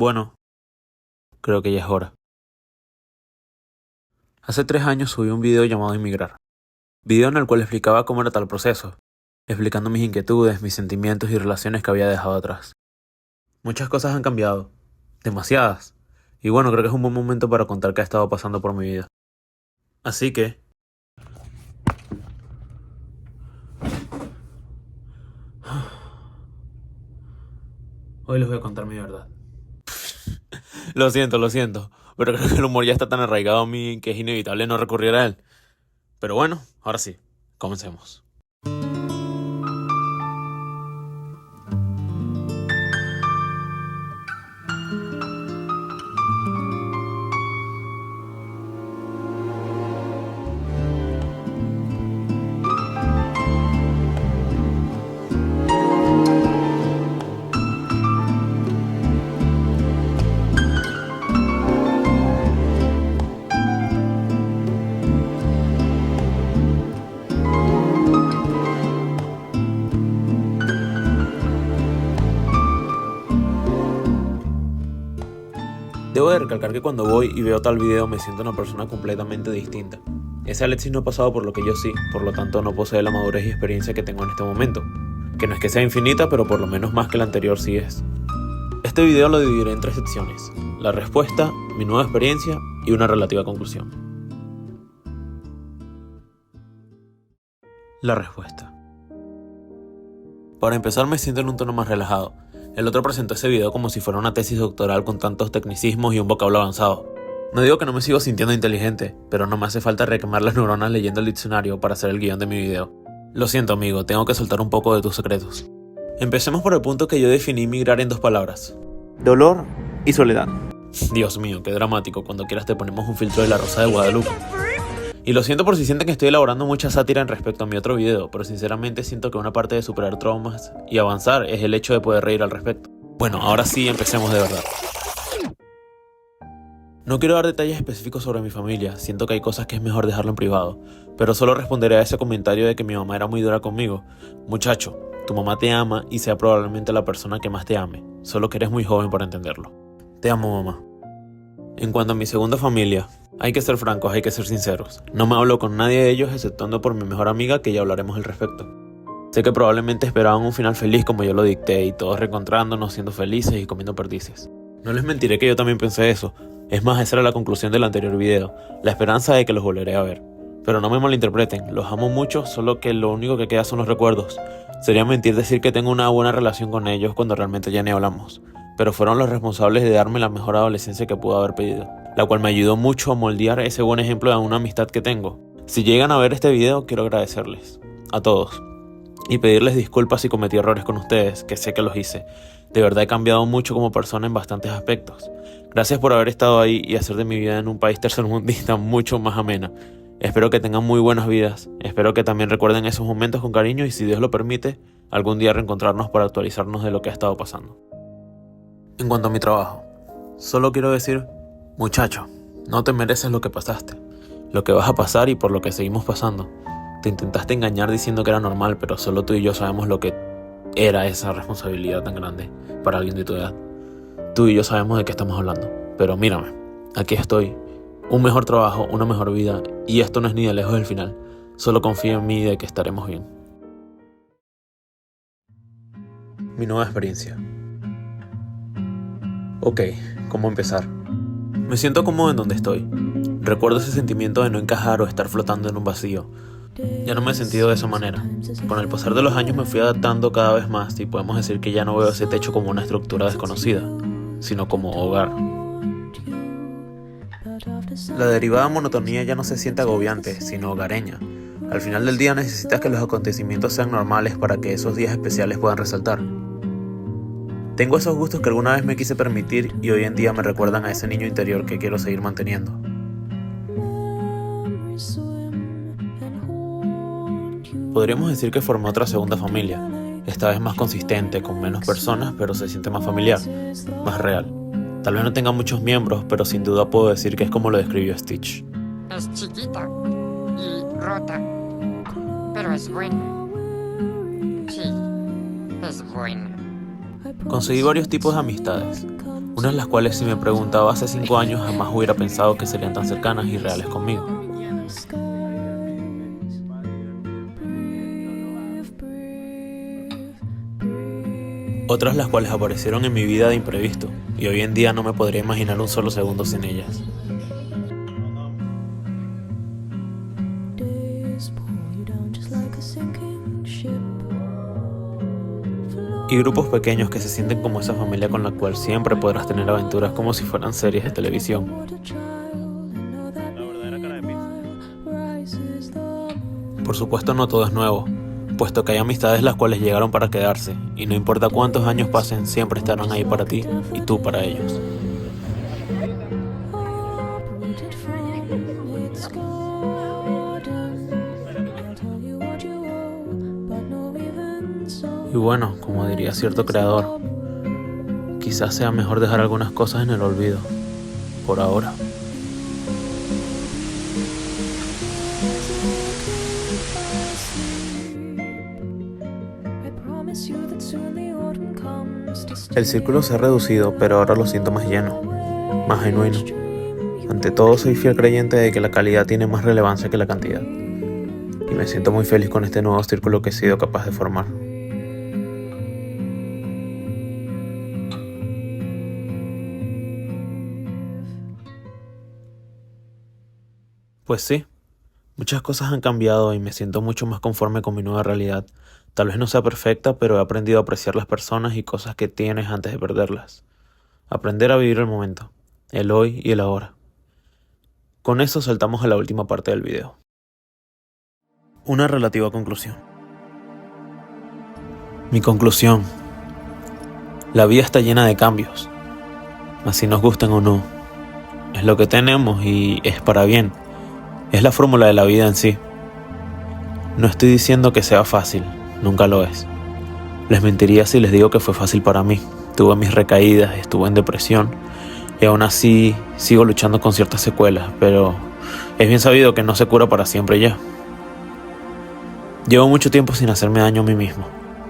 Bueno, creo que ya es hora. Hace 3 años subí un video llamado Emigrar. Video en el cual explicaba cómo era tal proceso, explicando mis inquietudes, mis sentimientos y relaciones que había dejado atrás. Muchas cosas han cambiado, demasiadas, y bueno, creo que es un buen momento para contar qué ha estado pasando por mi vida. Así que... hoy les voy a contar mi verdad. Lo siento, pero creo que el humor ya está tan arraigado a mí que es inevitable no recurrir a él. Pero bueno, ahora sí, comencemos. Debo de recalcar que cuando voy y veo tal video me siento una persona completamente distinta. Ese Alexis no ha pasado por lo que yo sí, por lo tanto no posee la madurez y experiencia que tengo en este momento. Que no es que sea infinita, pero por lo menos más que la anterior sí es. Este video lo dividiré en 3 secciones: la respuesta, mi nueva experiencia y una relativa conclusión. La respuesta. Para empezar me siento en un tono más relajado. El otro presentó ese video como si fuera una tesis doctoral con tantos tecnicismos y un vocablo avanzado. No digo que no me sigo sintiendo inteligente, pero no me hace falta requemar las neuronas leyendo el diccionario para hacer el guión de mi video. Lo siento amigo, tengo que soltar un poco de tus secretos. Empecemos por el punto que yo definí migrar en 2 palabras: dolor y soledad. Dios mío, qué dramático, cuando quieras te ponemos un filtro de La Rosa de Guadalupe. Y lo siento por si sienten que estoy elaborando mucha sátira en respecto a mi otro video, pero sinceramente siento que una parte de superar traumas y avanzar es el hecho de poder reír al respecto. Bueno, ahora sí, empecemos de verdad. No quiero dar detalles específicos sobre mi familia, siento que hay cosas que es mejor dejarlo en privado, pero solo responderé a ese comentario de que mi mamá era muy dura conmigo. Muchacho, tu mamá te ama y sea probablemente la persona que más te ame, solo que eres muy joven para entenderlo. Te amo, mamá. En cuanto a mi segunda familia, hay que ser francos, hay que ser sinceros. No me hablo con nadie de ellos exceptuando por mi mejor amiga, que ya hablaremos al respecto. Sé que probablemente esperaban un final feliz como yo lo dicté y todos reencontrándonos, siendo felices y comiendo perdices. No les mentiré que yo también pensé eso. Es más, esa era la conclusión del anterior video, la esperanza de que los volveré a ver. Pero no me malinterpreten, los amo mucho, solo que lo único que queda son los recuerdos. Sería mentir decir que tengo una buena relación con ellos cuando realmente ya ni hablamos. Pero fueron los responsables de darme la mejor adolescencia que pude haber pedido, la cual me ayudó mucho a moldear ese buen ejemplo de una amistad que tengo. Si llegan a ver este video, quiero agradecerles, a todos, y pedirles disculpas si cometí errores con ustedes, que sé que los hice. De verdad he cambiado mucho como persona en bastantes aspectos. Gracias por haber estado ahí y hacer de mi vida en un país tercermundista mucho más amena. Espero que tengan muy buenas vidas, espero que también recuerden esos momentos con cariño y si Dios lo permite, algún día reencontrarnos para actualizarnos de lo que ha estado pasando. En cuanto a mi trabajo, solo quiero decir, muchacho, no te mereces lo que pasaste, lo que vas a pasar y por lo que seguimos pasando. Te intentaste engañar diciendo que era normal, pero solo tú y yo sabemos lo que era esa responsabilidad tan grande para alguien de tu edad. Tú y yo sabemos de qué estamos hablando, pero mírame, aquí estoy, un mejor trabajo, una mejor vida, y esto no es ni de lejos el final. Solo confía en mí de que estaremos bien. Mi nueva experiencia. Ok, ¿cómo empezar? Me siento cómodo en donde estoy. Recuerdo ese sentimiento de no encajar o estar flotando en un vacío. Ya no me he sentido de esa manera. Con el pasar de los años me fui adaptando cada vez más y podemos decir que ya no veo ese techo como una estructura desconocida, sino como hogar. La derivada monotonía ya no se siente agobiante, sino hogareña. Al final del día necesitas que los acontecimientos sean normales para que esos días especiales puedan resaltar. Tengo esos gustos que alguna vez me quise permitir y hoy en día me recuerdan a ese niño interior que quiero seguir manteniendo. Podríamos decir que formé otra segunda familia, esta vez más consistente, con menos personas, pero se siente más familiar, más real. Tal vez no tenga muchos miembros, pero sin duda puedo decir que es como lo describió Stitch. Es chiquita y rota, pero es buena. Sí, es buena. Conseguí varios tipos de amistades. Unas las cuales si me preguntaba hace 5 años jamás hubiera pensado que serían tan cercanas y reales conmigo. Otras las cuales aparecieron en mi vida de imprevisto y hoy en día no me podría imaginar un solo segundo sin ellas. Y grupos pequeños que se sienten como esa familia con la cual siempre podrás tener aventuras como si fueran series de televisión. Por supuesto no todo es nuevo, puesto que hay amistades las cuales llegaron para quedarse, y no importa cuántos años pasen, siempre estarán ahí para ti y tú para ellos. Y bueno, como diría cierto creador, quizás sea mejor dejar algunas cosas en el olvido, por ahora. El círculo se ha reducido, pero ahora lo siento más lleno, más genuino. Ante todo, soy fiel creyente de que la calidad tiene más relevancia que la cantidad. Y me siento muy feliz con este nuevo círculo que he sido capaz de formar. Pues sí, muchas cosas han cambiado y me siento mucho más conforme con mi nueva realidad. Tal vez no sea perfecta, pero he aprendido a apreciar las personas y cosas que tienes antes de perderlas. Aprender a vivir el momento, el hoy y el ahora. Con eso saltamos a la última parte del video. Una relativa conclusión. Mi conclusión. La vida está llena de cambios, así nos gusten o no. Es lo que tenemos y es para bien. Es la fórmula de la vida en sí. No estoy diciendo que sea fácil, nunca lo es. Les mentiría si les digo que fue fácil para mí. Tuve mis recaídas, estuve en depresión y aún así sigo luchando con ciertas secuelas, pero es bien sabido que no se cura para siempre ya. Llevo mucho tiempo sin hacerme daño a mí mismo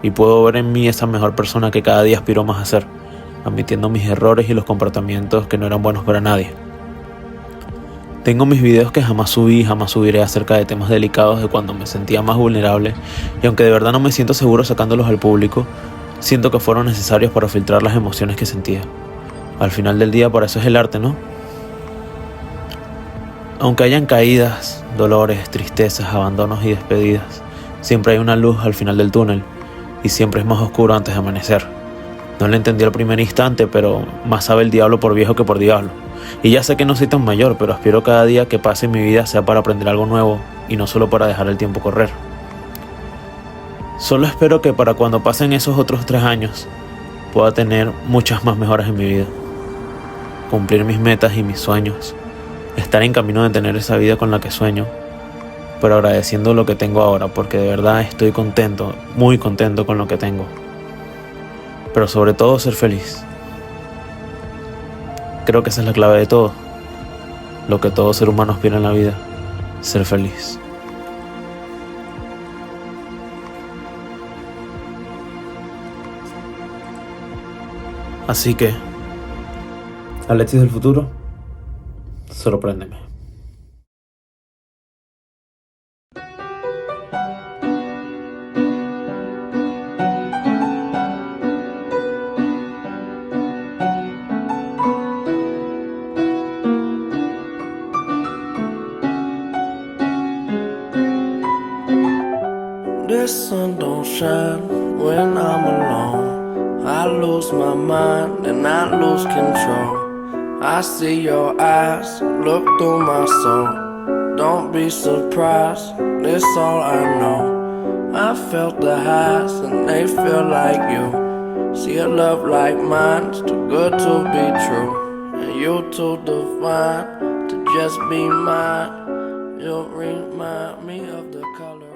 y puedo ver en mí esa mejor persona que cada día aspiro más a ser, admitiendo mis errores y los comportamientos que no eran buenos para nadie. Tengo mis videos que jamás subí y jamás subiré acerca de temas delicados de cuando me sentía más vulnerable, y aunque de verdad no me siento seguro sacándolos al público, siento que fueron necesarios para filtrar las emociones que sentía. Al final del día, para eso es el arte, ¿no? Aunque hayan caídas, dolores, tristezas, abandonos y despedidas, siempre hay una luz al final del túnel, y siempre es más oscuro antes de amanecer. No lo entendí al primer instante, pero más sabe el diablo por viejo que por diablo. Y ya sé que no soy tan mayor, pero aspiro cada día que pase en mi vida sea para aprender algo nuevo y no solo para dejar el tiempo correr. Solo espero que para cuando pasen esos otros 3 años pueda tener muchas más mejoras en mi vida, cumplir mis metas y mis sueños, estar en camino de tener esa vida con la que sueño, pero agradeciendo lo que tengo ahora, porque de verdad estoy contento, muy contento con lo que tengo. Pero sobre todo ser feliz. Creo que esa es la clave de todo. Lo que todo ser humano aspira en la vida, ser feliz. Así que, Alexis del futuro, sorpréndeme. The sun don't shine when I'm alone. I lose my mind and I lose control. I see your eyes look through my soul. Don't be surprised, that's all I know. I felt the highs and they feel like you. See a love like mine's too good to be true, and you too divine to just be mine. You remind me of the color